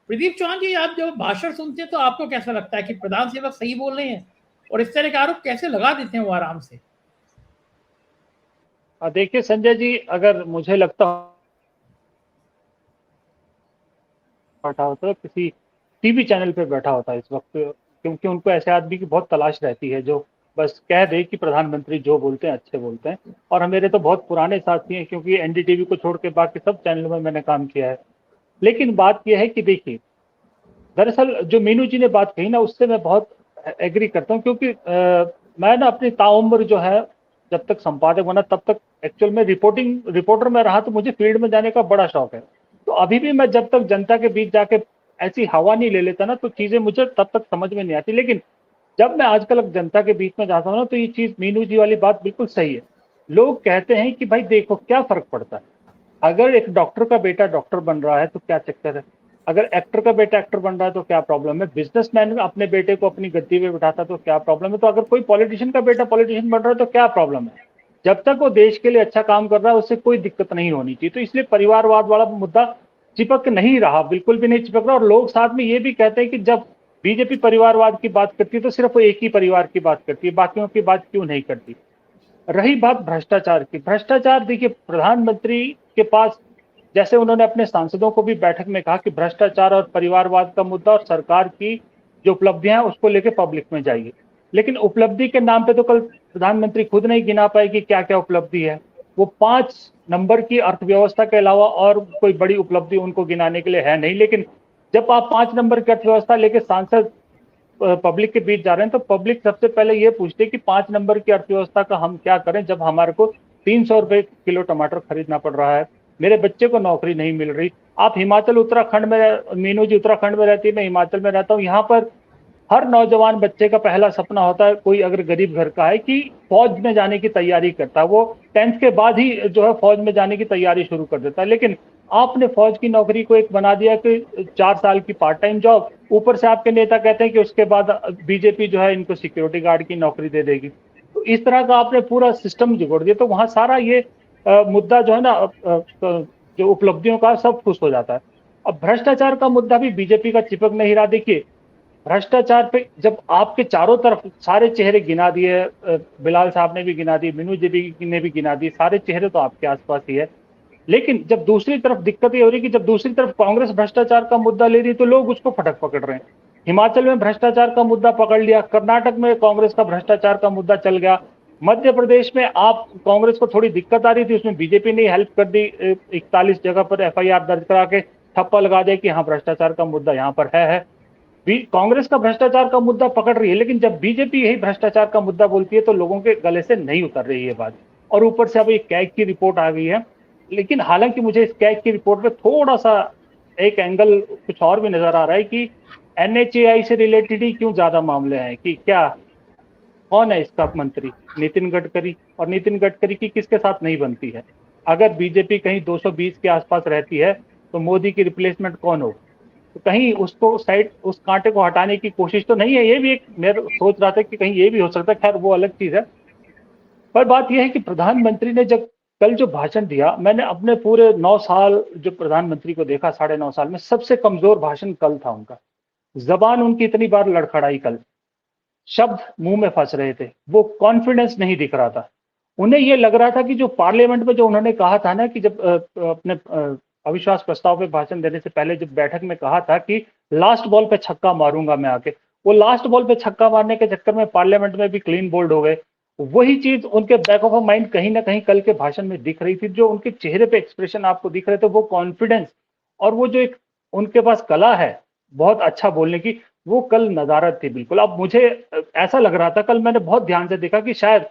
प्रदीप चौहान जी, आप जब भाषण सुनते हैं तो आपको कैसा लगता है कि प्रधान सेवक सही बोल रहे हैं, और इस तरह के आरोप कैसे लगा देते हैं वो आराम से? देखिए संजय जी, अगर मुझे लगता बैठा होता है किसी टीवी चैनल पे बैठा होता है इस वक्त, क्योंकि उनको ऐसे आदमी की बहुत तलाश रहती है जो बस कह दे कि प्रधानमंत्री जो बोलते हैं अच्छे बोलते हैं। और मेरे तो बहुत पुराने साथी हैं, क्योंकि एनडीटीवी को छोड़ के बाकी सब चैनलों में मैंने काम किया है। लेकिन बात यह है कि देखिए, दरअसल जो मीनू जी ने बात कही ना, उससे मैं बहुत एग्री करता हूँ, क्योंकि मैं ना अपनी ताउम्र जो है, जब तक संपादक बना तब तक एक्चुअल में रिपोर्टर में रहा, तो मुझे फील्ड में जाने का बड़ा शौक है। तो अभी भी मैं जब तक जनता के बीच जाके ऐसी हवा नहीं ले लेता ना, तो चीजें मुझे तब तक समझ में नहीं आती। लेकिन जब मैं आजकल जनता के बीच में जाता हूँ ना, तो ये चीज मीनू जी वाली बात बिल्कुल सही है। लोग कहते हैं कि भाई देखो क्या फर्क पड़ता है, अगर एक डॉक्टर का बेटा डॉक्टर बन रहा है तो क्या चक्कर है, अगर एक्टर का बेटा एक्टर बन रहा है तो क्या प्रॉब्लम है, बिजनेसमैन अपने बेटे को अपनी गद्दी पे बिठाता है तो क्या प्रॉब्लम है, तो अगर कोई पॉलिटिशियन का बेटा पॉलिटिशियन बन रहा है तो क्या प्रॉब्लम है। जब तक वो देश के लिए अच्छा काम कर रहा है, उससे कोई दिक्कत नहीं होनी चाहिए। तो इसलिए परिवारवाद वाला मुद्दा चिपक नहीं रहा, बिल्कुल भी नहीं चिपक रहा। और लोग साथ में ये भी कहते हैं कि जब बीजेपी परिवारवाद की बात करती है तो सिर्फ वो एक ही परिवार की बात करती है, बाकियों की बात क्यों नहीं करती। रही बात भ्रष्टाचार की, भ्रष्टाचार देखिए, प्रधानमंत्री के पास, जैसे उन्होंने अपने सांसदों को भी बैठक में कहा कि भ्रष्टाचार और परिवारवाद का मुद्दा और सरकार की जो उपलब्धियां हैं उसको लेकर पब्लिक में जाइए। लेकिन उपलब्धि के नाम पे तो कल प्रधानमंत्री खुद नहीं गिना पाए कि क्या क्या उपलब्धि है। वो 5 नंबर की अर्थव्यवस्था के अलावा और कोई बड़ी उपलब्धि उनको गिनाने के लिए है नहीं। लेकिन जब आप 5 नंबर की अर्थव्यवस्था लेके सांसद पब्लिक के बीच जा रहे हैं, तो पब्लिक सबसे पहले ये पूछती है कि 5 नंबर की अर्थव्यवस्था का हम क्या करें, जब हमारे को 300 रुपए किलो टमाटर खरीदना पड़ रहा है, मेरे बच्चे को नौकरी नहीं मिल रही। आप हिमाचल उत्तराखंड में, मीनू जी उत्तराखंड में रहती है, मैं हिमाचल में रहता हूँ, यहाँ पर हर नौजवान बच्चे का पहला सपना होता है, कोई अगर गरीब घर का है, कि फौज में जाने की तैयारी करता है। वो 10th के बाद ही जो है फौज में जाने की तैयारी शुरू कर देता है। लेकिन आपने फौज की नौकरी को एक बना दिया कि 4 साल की पार्ट टाइम जॉब, ऊपर से आपके नेता कहते हैं कि उसके बाद बीजेपी जो है इनको सिक्योरिटी गार्ड की नौकरी दे देगी। तो इस तरह का आपने पूरा सिस्टम जोड़ दिया, तो वहां सारा ये मुद्दा जो है ना, जो उपलब्धियों का, सब खुश हो जाता है। अब भ्रष्टाचार का मुद्दा भी बीजेपी का चिपक नहीं रहा। देखिए, भ्रष्टाचार पे जब आपके चारों तरफ सारे चेहरे गिना दिए, बिलाल साहब ने भी गिना दिए, मीनू जी ने भी गिना दिए, सारे चेहरे तो आपके आसपास ही है। लेकिन जब दूसरी तरफ दिक्कत ये हो रही है कि जब दूसरी तरफ कांग्रेस भ्रष्टाचार का मुद्दा ले रही है, तो लोग उसको फटक पकड़ रहे हैं। हिमाचल में भ्रष्टाचार का मुद्दा पकड़ लिया, कर्नाटक में कांग्रेस का भ्रष्टाचार का मुद्दा चल गया, मध्य प्रदेश में आप कांग्रेस को थोड़ी दिक्कत आ रही थी, उसमें बीजेपी ने हेल्प कर दी, 41 जगह पर एफआईआर दर्ज करा के ठप्पा लगा दिया कि हाँ भ्रष्टाचार का मुद्दा यहाँ पर है। कांग्रेस का भ्रष्टाचार का मुद्दा पकड़ रही है, लेकिन जब बीजेपी यही भ्रष्टाचार का मुद्दा बोलती है तो लोगों के गले से नहीं उतर रही है बात। और ऊपर से अब एक कैग की रिपोर्ट आ गई है। लेकिन हालांकि मुझे इस कैग की रिपोर्ट में थोड़ा सा एक एंगल कुछ और भी नजर आ रहा है कि एनएचएआई से रिलेटेड ही क्यों ज्यादा मामले हैं, कि क्या, कौन है इसका मंत्री, नितिन गडकरी, और नितिन गडकरी की किसके साथ नहीं बनती है। अगर बीजेपी कहीं 220 के आसपास रहती है तो मोदी की रिप्लेसमेंट कौन हो। तो कहीं उसको साइड, उस कांटे को हटाने की कोशिश तो नहीं है। ये भी एक, मैं सोच रहा था कि कहीं ये भी हो सकता है, खैर वो अलग चीज है। पर बात यह है कि प्रधानमंत्री ने जब कल जो भाषण दिया, मैंने अपने पूरे 9 साल जो प्रधानमंत्री को देखा, 9.5 साल में सबसे कमजोर भाषण कल था उनका। जबान उनकी इतनी बार लड़खड़ाई कल, शब्द मुंह में फंस रहे थे, वो कॉन्फिडेंस नहीं दिख रहा था। उन्हें ये लग रहा था कि जो पार्लियामेंट में जो उन्होंने कहा था ना, कि जब अपने अविश्वास प्रस्ताव पे भाषण देने से पहले जब बैठक में कहा था कि लास्ट बॉल पे छक्का मारूंगा मैं आके, वो लास्ट बॉल पे छक्का मारने के चक्कर में पार्लियामेंट में भी क्लीन बोल्ड हो गए। वही चीज उनके बैक ऑफ माइंड कहीं ना कहीं कल के भाषण में दिख रही थी। जो उनके चेहरे पे एक्सप्रेशन आपको दिख रहे थे, वो कॉन्फिडेंस और वो जो एक उनके पास कला है बहुत अच्छा बोलने की, वो कल नजारत थी बिल्कुल। अब मुझे ऐसा लग रहा था, कल मैंने बहुत ध्यान से देखा कि शायद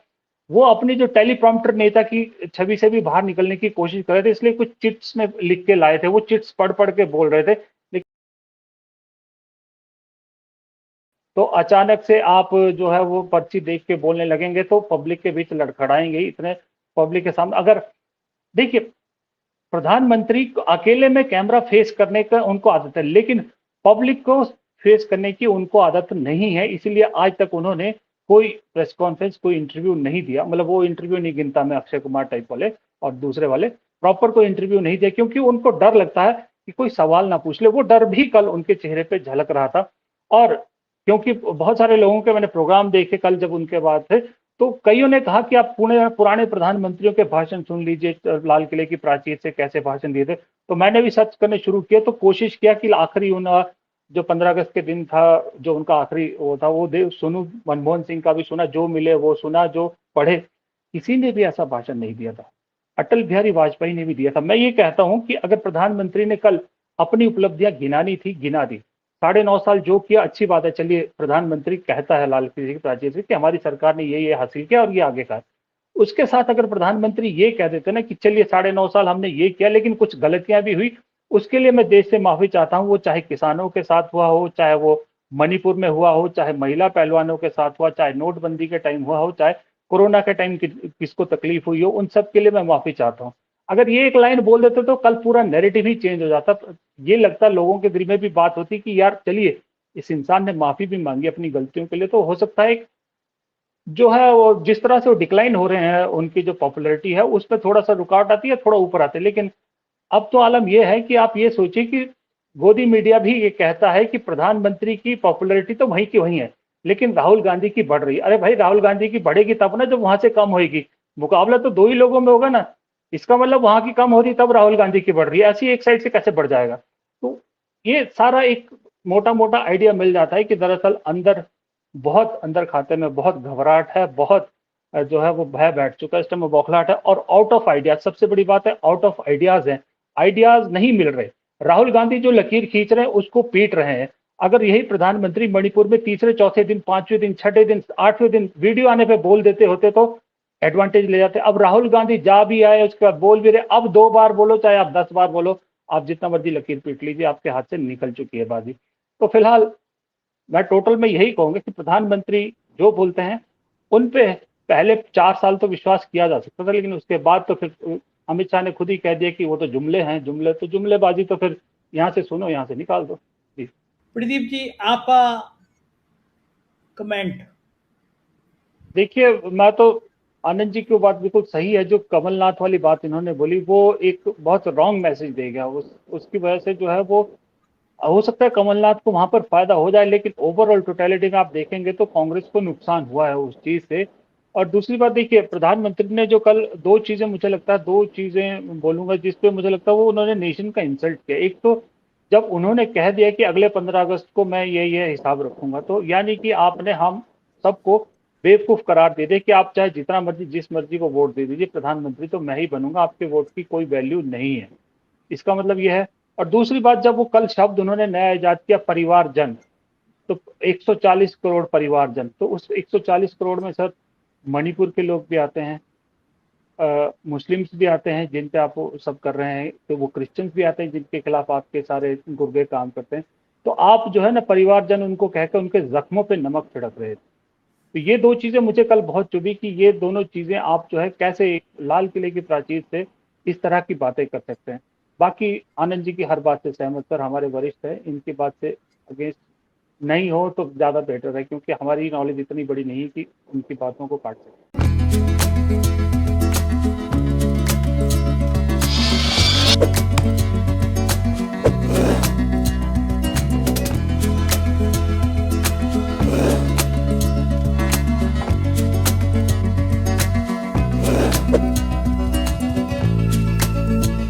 वो अपनी जो टेलीप्रॉम्प्टर नेता की छवि से भी बाहर निकलने की कोशिश कर रहे थे, इसलिए कुछ चिट्स में लिख के लाए थे, वो चिट्स पढ़ पढ़ के बोल रहे थे। लेकिन तो अचानक से आप जो है वो पर्ची देख के बोलने लगेंगे तो पब्लिक के बीच लड़खड़ाएंगे ही इतने, पब्लिक के सामने। अगर देखिए, प्रधानमंत्री को अकेले में कैमरा फेस करने का उनको आदत है, लेकिन पब्लिक को फेस करने की उनको आदत नहीं है। इसीलिए आज तक उन्होंने कोई प्रेस कॉन्फ्रेंस, कोई इंटरव्यू नहीं दिया। मतलब वो इंटरव्यू नहीं गिनता मैं, अक्षय कुमार टाइप वाले और दूसरे वाले, प्रॉपर कोई इंटरव्यू नहीं दिया, क्योंकि उनको डर लगता है कि कोई सवाल ना पूछ ले, वो डर भी कल उनके चेहरे पे झलक रहा था। और क्योंकि बहुत सारे लोगों के मैंने प्रोग्राम देखे कल जब उनके बाद थे, तो कईयों ने कहा कि आप पुराने प्रधानमंत्रियों के भाषण सुन लीजिए, लाल किले की प्राचीर से कैसे भाषण दिए थे। तो मैंने भी सर्च करने शुरू किया, तो कोशिश किया कि आखिरी जो 15 अगस्त के दिन था, जो उनका आखिरी वो था, वो सुनूं, मनमोहन सिंह का भी सुना, जो मिले वो सुना, जो पढ़े, किसी ने भी ऐसा भाषण नहीं दिया था। अटल बिहारी वाजपेयी ने भी दिया था। मैं ये कहता हूं कि अगर प्रधानमंत्री ने कल अपनी उपलब्धियां गिनानी थी, गिना दी। 9.5 साल जो किया अच्छी बात है, चलिए प्रधानमंत्री कहता है लाल किले की प्राचीर से कि हमारी सरकार ने ये हासिल किया और ये आगे का। उसके साथ अगर प्रधानमंत्री ये कह देते ना कि चलिए 9.5 साल हमने ये किया लेकिन कुछ गलतियां भी हुई, उसके लिए मैं देश से माफी चाहता हूं। वो चाहे किसानों के साथ हुआ हो, चाहे वो मणिपुर में हुआ हो, चाहे महिला पहलवानों के साथ हुआ, चाहे नोटबंदी के टाइम हुआ हो, चाहे कोरोना के टाइम किसको तकलीफ हुई हो, उन सब के लिए मैं माफी चाहता हूँ। अगर ये एक लाइन बोल देते तो कल पूरा नैरेटिव ही चेंज हो जाता। ये लगता लोगों के दिल में भी बात होती कि यार चलिए इस इंसान ने माफी भी मांगी अपनी गलतियों के लिए, तो हो सकता है जो है वो जिस तरह से वो डिक्लाइन हो रहे हैं, उनकी जो पॉपुलैरिटी है उस पर थोड़ा सा रुकावट आती है, थोड़ा ऊपर आते हैं। लेकिन अब तो आलम यह है कि आप ये सोचिए कि गोदी मीडिया भी ये कहता है कि प्रधानमंत्री की पॉपुलैरिटी तो वहीं की वहीं है, लेकिन राहुल गांधी की बढ़ रही है। अरे भाई, राहुल गांधी की बढ़ेगी तब ना जब वहां से कम होगी। मुकाबला तो 2 ही लोगों में होगा ना। इसका मतलब वहां की कम हो रही तब राहुल गांधी की बढ़ रही है, ऐसी एक साइड से कैसे बढ़ जाएगा। तो ये सारा एक मोटा मोटा आइडिया मिल जाता है कि दरअसल अंदर बहुत अंदर खाते में बहुत घबराहट है, बहुत जो है वो भय बैठ चुका है, इस टाइम बौखलाहट है और आउट ऑफ आइडियाज। सबसे बड़ी बात है आउट ऑफ आइडियाज है, आइडियाज नहीं मिल रहे। राहुल गांधी जो लकीर खींच रहे हैं उसको पीट रहे हैं। अगर यही प्रधानमंत्री मणिपुर में तीसरे चौथे दिन, 5वें दिन, 6ठे दिन, 8वें दिन वीडियो आने पे बोल देते होते तो एडवांटेज ले जाते। अब राहुल गांधी जा भी आए, उसके बाद बोल भी रहे। अब 2 बार बोलो चाहे आप 10 बार बोलो, आप जितना मर्जी लकीर पीट लीजिए, आपके हाथ से निकल चुकी है बाजी। तो फिलहाल मैं टोटल में यही कहूंगा कि प्रधानमंत्री जो बोलते हैं उन पे पहले 4 साल तो विश्वास किया जा सकता था, लेकिन उसके बाद तो फिर अमित शाह ने खुद ही कह दिया कि वो तो जुमले हैं, जुमले तो जुमलेबाजी, तो फिर यहाँ से सुनो, यहाँ से निकाल दो। जी प्रदीप जी, आपका कमेंट। देखिए, मैं तो आनंद जी की बात बिल्कुल सही है। जो कमलनाथ वाली बात इन्होंने बोली वो एक बहुत रॉन्ग मैसेज दे गया। उसकी वजह से जो है वो हो सकता है कमलनाथ को वहां पर फायदा हो जाए, लेकिन ओवरऑल टोटलिटी में आप देखेंगे तो कांग्रेस को नुकसान हुआ है उस चीज से। और दूसरी बात देखिए, प्रधानमंत्री ने जो कल 2 चीजें, मुझे लगता है 2 चीजें बोलूंगा जिसपे मुझे लगता है वो उन्होंने नेशन का इंसल्ट किया। एक तो जब उन्होंने कह दिया कि अगले 15 अगस्त को मैं ये हिसाब रखूंगा, तो यानी कि आपने हम सबको बेवकूफ करार दे दे कि आप चाहे जितना मर्जी जिस मर्जी को वोट दे दीजिए, प्रधानमंत्री तो मैं ही बनूंगा, आपके वोट की कोई वैल्यू नहीं है। इसका मतलब यह है। और दूसरी बात, जब वो कल शब्द उन्होंने नया इजाद किया परिवारजन, तो 140 करोड़ परिवारजन, तो उस 140 करोड़ में सर मणिपुर के लोग भी आते हैं, मुस्लिम्स भी आते हैं जिन पे आप सब कर रहे हैं, तो वो क्रिश्चियंस भी आते हैं जिनके खिलाफ आपके सारे गुर्गे काम करते हैं। तो आप जो है ना परिवारजन उनको कहकर उनके जख्मों पे नमक छिड़क रहे थे। तो ये 2 चीजें मुझे कल बहुत चुभी कि ये दोनों चीजें आप जो है कैसे लाल किले की प्राचीर से इस तरह की बातें कर सकते हैं। बाकी आनंद जी की हर बात से सहमत, सर हमारे वरिष्ठ है, इनकी बात से अगेंस्ट नहीं हो तो ज्यादा बेटर है, क्योंकि हमारी नॉलेज इतनी बड़ी नहीं है कि उनकी बातों को काट सके।